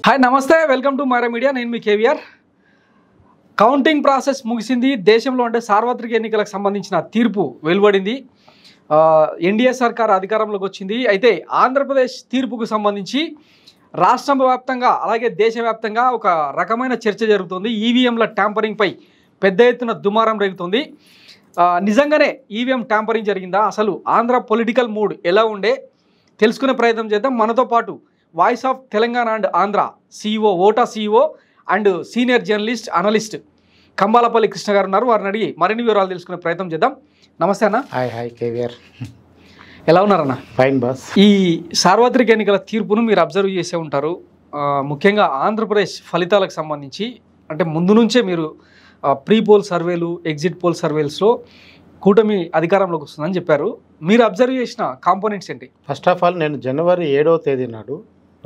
Hi నమస్తే, welcome to Myra media. నేను మీ KVR. Counting process ముగిసింది. దేశంలో అంటే సార్వత్రిక ఎన్నికలకు సంబంధించిన తీర్పు వెలువడింది. ఎన్డీఏ సర్కార్ అధికారంలోకి వచ్చింది. అయితే ఆంధ్రప్రదేశ్ తీర్పుకు సంబంధించి రాష్ట్ర వ్యాప్తంగా అలాగే దేశవ్యాప్తంగా ఒక రకమైన చర్చ జరుగుతుంది. ఈవీఎంల ట్యాంపరింగ్పై పెద్ద ఎత్తున దుమారం రేగుతుంది. నిజంగానే ఈవీఎం ట్యాంపరింగ్ జరిగిందా? అసలు ఆంధ్ర పొలిటికల్ మూడ్ ఎలా ఉండే తెలుసుకునే ప్రయత్నం చేద్దాం. మనతో పాటు voice of Telangana and Andhra CEO, ఓటా CEO and senior journalist analyst Kambalapalli Krishna గారు ఉన్నారు. వారిని అడిగి మరిన్ని వివరాలు తెలుసుకునే ప్రయత్నం చేద్దాం. నమస్తే అన్న. హాయ్ కేవీఆర్, ఎలా ఉన్నారన్న? Fine boss. ఈ సార్వత్రిక ఎన్నికల తీర్పును మీరు అబ్జర్వ్ చేసే ఉంటారు. ముఖ్యంగా ఆంధ్రప్రదేశ్ ఫలితాలకు సంబంధించి అంటే ముందు నుంచే మీరు ప్రీ పోల్ సర్వేలు, ఎగ్జిట్ పోల్ సర్వేల్స్లో కూటమి అధికారంలోకి వస్తుందని చెప్పారు. మీరు అబ్జర్వ్ చేసిన కాంపోనెంట్స్ ఏంటి? ఫస్ట్ ఆఫ్ ఆల్ నేను జనవరి 7వ తేదీ నాడు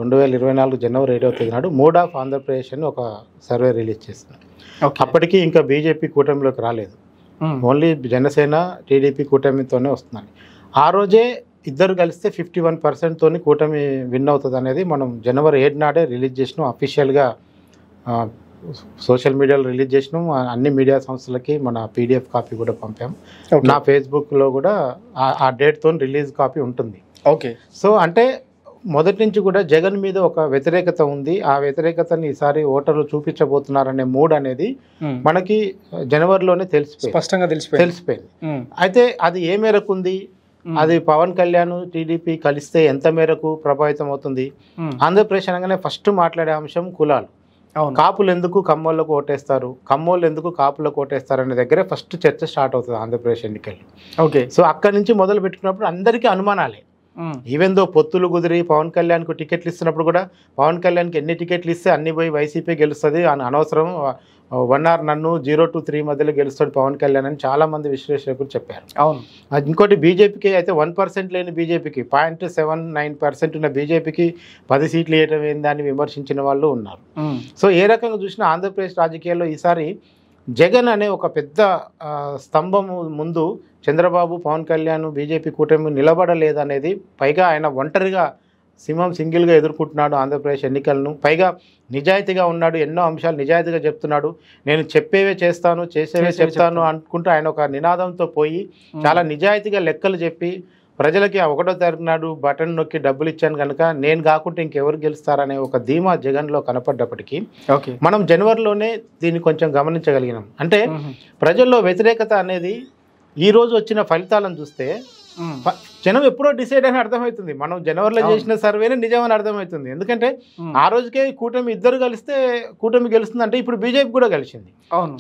2024 జనవరి 7వ తేదీ నాడు మూడ్ ఆఫ్ ఆంధ్రప్రదేశ్ అని ఒక సర్వే రిలీజ్ చేస్తున్నాను. అప్పటికి ఇంకా బీజేపీ కూటమిలోకి రాలేదు. ఓన్లీ జనసేన టీడీపీ కూటమితోనే వస్తున్నాను. ఆ రోజే ఇద్దరు కలిస్తే 51% తోని కూటమి విన్ అవుతుంది అనేది మనం జనవరి 7 నాడే రిలీజ్ చేసినాం. అఫీషియల్గా సోషల్ మీడియాలో రిలీజ్ చేసినాం. అన్ని మీడియా సంస్థలకి మన PDF కాపీ కూడా పంపాం. నా ఫేస్బుక్లో కూడా ఆ డేట్తో రిలీజ్ కాపీ ఉంటుంది. ఓకే. సో అంటే మొదటి నుంచి కూడా జగన్ మీద ఒక వ్యతిరేకత ఉంది. ఆ వ్యతిరేకతని ఈసారి ఓటర్లు చూపించబోతున్నారనే మూడ్ అనేది మనకి జనవరిలోనే స్పష్టంగా తెలిసిపోయింది. అయితే అది ఏ మేరకు ఉంది, అది పవన్ కళ్యాణ్ టీడీపీ కలిస్తే ఎంత మేరకు ప్రభావితం అవుతుంది? ఆంధ్రప్రదేశ్ అనగానే ఫస్ట్ మాట్లాడే అంశం కులాలు. కాపులు ఎందుకు కమ్మోళ్ళకు ఓటేస్తారు, కమ్మోళ్ళు ఎందుకు కాపులకు ఓటేస్తారు అనే దగ్గరే ఫస్ట్ చర్చ స్టార్ట్ అవుతుంది ఆంధ్రప్రదేశ్ ఎన్నికల్లో. ఓకే. సో అక్కడి నుంచి మొదలు పెట్టుకున్నప్పుడు అందరికీ అనుమానాలే. ఈవెన్ దో పొత్తులు కుదిరి పవన్ కళ్యాణ్కు టికెట్లు ఇస్తున్నప్పుడు కూడా పవన్ కళ్యాణ్కి ఎన్ని టికెట్లు ఇస్తే అన్ని పోయి వైసీపీ గెలుస్తుంది అని అనవసరం 1 or నన్ను 0 to 3 మధ్యలో గెలుస్తాడు పవన్ కళ్యాణ్ అని చాలా మంది విశ్లేషకులు చెప్పారు. అవును. ఇంకోటి బీజేపీకి అయితే 1% లేని బీజేపీకి 0.79% ఉన్న బీజేపీకి 10 సీట్లు ఇవ్వడం ఏందని విమర్శించిన వాళ్ళు ఉన్నారు. సో ఏ రకంగా చూసినా ఆంధ్రప్రదేశ్ రాజకీయాల్లో ఈసారి జగన్ అనే ఒక పెద్ద స్తంభం ముందు చంద్రబాబు, పవన్ కళ్యాణ్, బీజేపీ కూటమి నిలబడలేదనేది, పైగా ఆయన ఒంటరిగా సింహం సింగిల్గా ఎదుర్కొంటున్నాడు ఆంధ్రప్రదేశ్ ఎన్నికలను. పైగా నిజాయితీగా ఉన్నాడు, ఎన్నో అంశాలు నిజాయితీగా చెప్తున్నాడు. నేను చెప్పేవే చేస్తాను, చేసేవే చెప్తాను అనుకుంటూ ఆయన ఒక నినాదంతో పోయి చాలా నిజాయితీగా లెక్కలు చెప్పి ప్రజలకి 1వ తారీఖు నాడు బటన్ నొక్కి డబ్బులు ఇచ్చాను కనుక నేను కాకుండా ఇంకెవరు గెలుస్తారనే ఒక ధీమా జగన్లో కనపడ్డప్పటికీ మనం జనవరిలోనే దీన్ని కొంచెం గమనించగలిగినాం. అంటే ప్రజల్లో వ్యతిరేకత అనేది ఈ రోజు వచ్చిన ఫలితాలను చూస్తే జనం ఎప్పుడో డిసైడ్ అని అర్థమవుతుంది. మనం జనవరిలో చేసిన సర్వేనే నిజమని అర్థమవుతుంది. ఎందుకంటే ఆ రోజుకే కూటమి ఇద్దరు కలిస్తే కూటమి గెలుస్తుంది అంటే ఇప్పుడు బీజేపీ కూడా కలిసింది.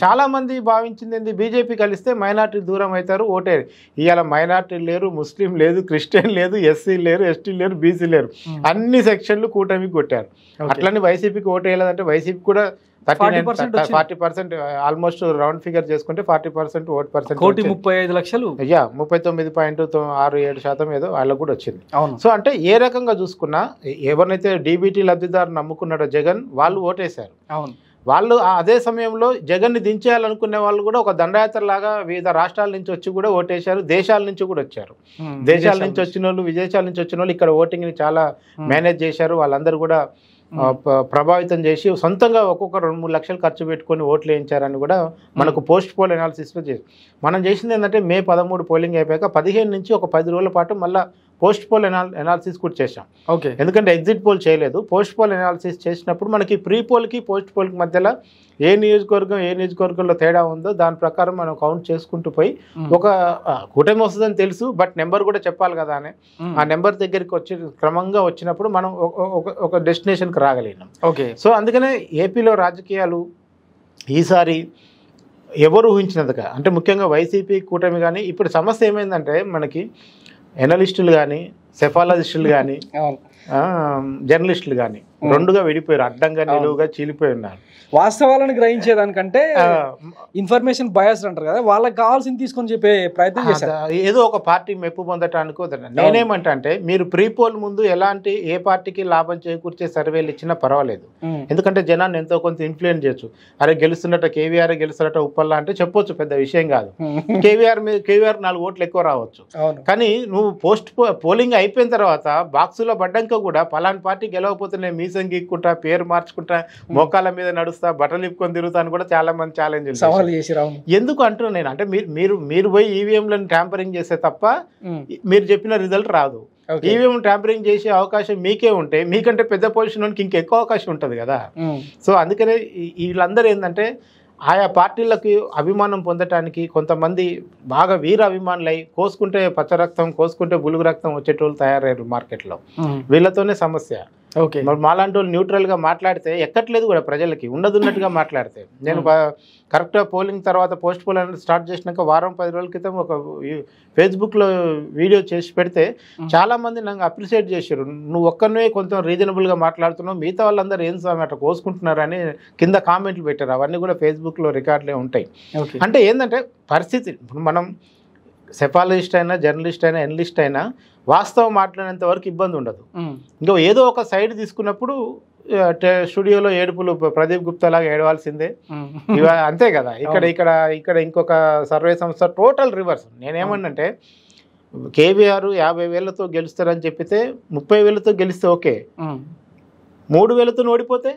చాలా మంది భావించింది ఏంది, బీజేపీ కలిస్తే మైనార్టీ దూరం అవుతారు, ఓటేరు. ఇవాళ మైనార్టీ లేరు, ముస్లిం లేదు, క్రిస్టియన్ లేదు, SC లేరు, ST లేరు, BC లేరు, అన్ని సెక్షన్లు కూటమికి కొట్టారు. అట్లని వైసీపీకి ఓటేయాలంటే వైసీపీ కూడా 40% ఆల్మోస్ట్ రౌండ్ ఫిగర్ చేసుకుంటే 40% ఓట్ పర్సెంట్, 1,35,00,000 39.67% ఏదో వాళ్ళకు కూడా వచ్చింది. సో అంటే ఏ రకంగా చూసుకున్నా ఎవరినైతే DBT లబ్ధిదారు నమ్ముకున్నాడో జగన్, వాళ్ళు ఓటేశారు. వాళ్ళు అదే సమయంలో జగన్ని దించేయాలనుకునే వాళ్ళు కూడా ఒక దండయాత్ర లాగా వివిధ రాష్ట్రాల నుంచి వచ్చి కూడా ఓటేశారు, దేశాల నుంచి కూడా వచ్చారు. దేశాల నుంచి వచ్చిన వాళ్ళు, విదేశాల నుంచి వచ్చిన వాళ్ళు ఇక్కడ ఓటింగ్ని చాలా మేనేజ్ చేశారు. వాళ్ళందరూ కూడా ప్రభావితం చేసి సొంతంగా ఒక్కొక్క 2-3 లక్షలు ఖర్చు పెట్టుకొని ఓట్లు వేయించారని కూడా మనకు పోస్ట్ పోల్ అనాలిసిస్లో చేసి మనం చేసింది ఏంటంటే May 13 పోలింగ్ అయిపోయాక 15 నుంచి ఒక 10 రోజుల పాటు మళ్ళీ పోస్ట్ పోల్ అనాలిసిస్ కూడా చేశాం. ఓకే. ఎందుకంటే ఎగ్జిట్ పోల్ చేయలేదు. పోస్ట్ పోల్ అనాలిసిస్ చేసినప్పుడు మనకి ప్రీ పోల్కి పోస్ట్ పోల్కి మధ్యలో ఏ నియోజకవర్గంలో తేడా ఉందో దాని ప్రకారం మనం కౌంట్ చేసుకుంటూ పోయి ఒక కూటమి వస్తుందని తెలుసు, బట్ నెంబర్ కూడా చెప్పాలి కదా అని ఆ నెంబర్ దగ్గరికి వచ్చి క్రమంగా వచ్చినప్పుడు మనం ఒక డెస్టినేషన్కి రాగలిగినాం. ఓకే. సో అందుకనే ఏపీలో రాజకీయాలు ఈసారి ఎవరు ఊహించినందుక అంటే ముఖ్యంగా వైసీపీ కూటమి కానీ ఇప్పుడు సమస్య ఏమైందంటే మనకి ఎనలిస్టులు కానీ, సెఫాలజిస్టులు కానీ, జర్నలిస్టులు కానీ రెండుగా విడిపోయారు, అడ్డంగా నిలువుగా చీలిపోయి ఉన్నారు. వాస్తవాలను గ్రహించేదానికంటే ఇన్ఫర్మేషన్ బయాస్ అంటారు కదా, వాళ్ళకి కావాల్సింది తీసుకొని చెప్పే ప్రయత్నం చేశారు. ఏదో ఒక పార్టీ మెప్పు పొందటానికి నేనేమంటా అంటే మీరు ప్రీ పోల్ ముందు ఎలాంటి ఏ పార్టీకి లాభం చేకూర్చే సర్వేలు ఇచ్చినా పర్వాలేదు. ఎందుకంటే జనాన్ని ఎంతో కొంత ఇన్ఫ్లుయెన్స్ చేయొచ్చు. అరే గెలుస్తున్నట్ట కేవీఆర్ గెలుస్తున్నట్ట ఉప్పల్లా అంటే చెప్పొచ్చు, పెద్ద విషయం కాదు. కేవీఆర్ 4 ఓట్లు ఎక్కువ రావచ్చు. కానీ నువ్వు పోలింగ్ అయిపోయిన తర్వాత బాక్సులో పడ్డాక కూడా పలానా పార్టీ గెలవకపోతే నేను మీసం గీక్కుంటా, పేరు మార్చుకుంటా, మోకాళ్ళ మీద నడుస్తా, బట్టలు ఇప్పుకొని తిరుగుతాను కూడా చాలా మంది ఛాలెంజ్ సవాల్ చేసి రావు. ఎందుకు అంటున్నాను నేను అంటే మీరు పోయి ఈవీఎంలను ట్యాంపరింగ్ చేస్తే తప్ప మీరు చెప్పిన రిజల్ట్ రాదు. ఈవీఎం ట్యాంపరింగ్ చేసే అవకాశం మీకే ఉంటే మీకంటే పెద్ద పొజిషన్ వానికి ఇంకెక్కువ అవకాశం ఉంటుంది కదా. సో అందుకనే వీళ్ళందరూ ఏంటంటే ఆయా పార్టీలకు అభిమానం పొందటానికి కొంతమంది బాగా వీర అభిమానులై కోసుకుంటే పచ్చ రక్తం, కోసుకుంటే బులుగు రక్తం వచ్చేటోళ్ళు తయారయ్యారు మార్కెట్లో. వీళ్ళతోనే సమస్య. ఓకే, మరి మాలాంటి వాళ్ళు న్యూట్రల్గా మాట్లాడితే ఎక్కట్లేదు కూడా ప్రజలకి, ఉన్నట్టుగా మాట్లాడితే. నేను కరెక్ట్గా పోలింగ్ తర్వాత పోస్ట్ పోల్ అనేది స్టార్ట్ చేసినాక వారం 10 రోజుల క్రితం ఒక ఫేస్బుక్లో వీడియో చేసి పెడితే చాలామంది నన్ను అప్రిషియేట్ చేశారు. నువ్వు ఒక్కనే కొంచెం రీజనబుల్గా మాట్లాడుతున్నావు, మిగతా వాళ్ళందరూ ఏం స్వామి అట్లా కోసుకుంటున్నారని కింద కామెంట్లు పెట్టారు. అవన్నీ కూడా ఫేస్బుక్లో రికార్డులే ఉంటాయి. అంటే ఏంటంటే పరిస్థితి, ఇప్పుడు మనం సెఫాలజిస్ట్ అయినా, జర్నలిస్ట్ అయినా, ఎనలిస్ట్ అయినా వాస్తవం మాట్లాడేంత వరకు ఇబ్బంది ఉండదు. ఇంకా ఏదో ఒక సైడ్ తీసుకున్నప్పుడు స్టూడియోలో ఏడుపులు ప్రదీప్ గుప్తా లాగా ఏడవాల్సిందే, అంతే కదా. ఇక్కడ ఇంకొక సర్వే సంస్థ టోటల్ రివర్స్. నేనేమన్నంటే కేవీఆర్ 50,000తో గెలుస్తారని చెప్పితే 30,000తో గెలిస్తే ఓకే, 3,000తో ఓడిపోతే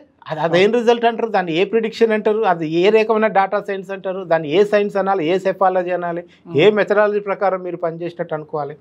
అదేం రిజల్ట్ అంటారు, దాన్ని ఏ ప్రిడిక్షన్ అంటారు, అది ఏ రకమైన డేటా సైన్స్ అంటారు, దాన్ని ఏ సైన్స్ అనాలి, ఏ సెఫాలజీ అనాలి, ఏ మెథడాలజీ ప్రకారం మీరు పనిచేసినట్టు అనుకోవాలి.